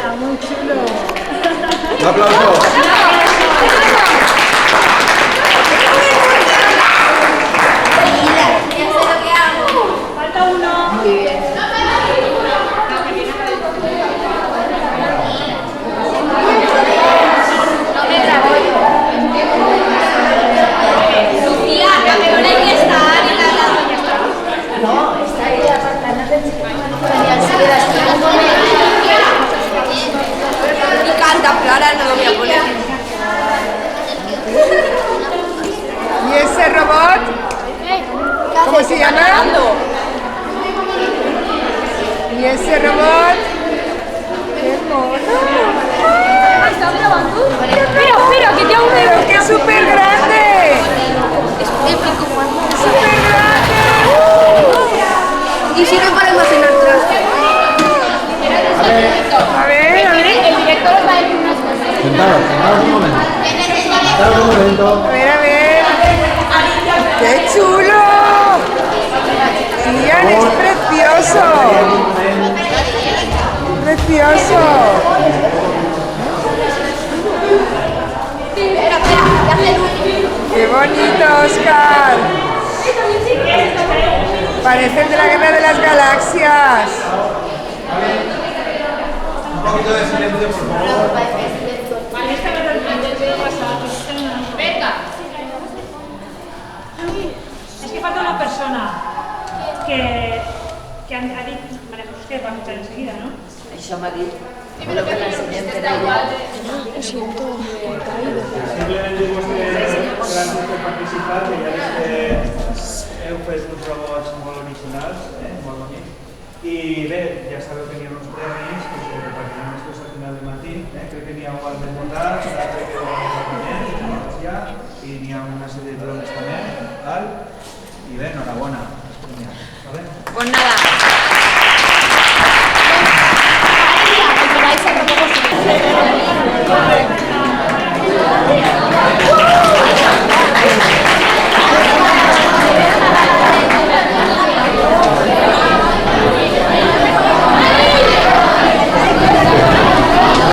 Muy chulo. Un aplauso. Falta uno. Muy bien. No me grabo yo. Lucía, que no hay que estar y la No, está ahí apartada del y canta, pero ahora no lo voy a poner. ¿Y ese robot? ¿Cómo se llama? ¿Y ese robot? ¡Qué mono! Espera, que te hago ¡Pero qué súper grande! ¡Súper grande! Y sirve para almacenar traje. A ver, a ver. El director os va a decir unas cosas. Sentaros un momento. Sentaros un momento. A ver, a ver. ¡Qué chulo! Ian, es precioso. Precioso. Espera, ya hace luz. ¡Qué bonito, Oscar! Parecen de la Guerra de las Galaxias. Un poquito de silencio, por favor. Venga. Es que falta una persona que ha dit María José va a escuchar enseguida, ¿no? Això m'ha dit, lo que l'ensenyem per ella. Simplement dir-vos que gràcies per participar, que ja veig que heu fet uns robots molt originals, molt bonics. I bé, ja sabeu que hi ha uns premis que se repartiran després al final del matí. Crec que n'hi ha un al desmuntar, l'altre que ja, i n'hi ha una sèrie de drones també. I bé, enhorabona. Pues nada.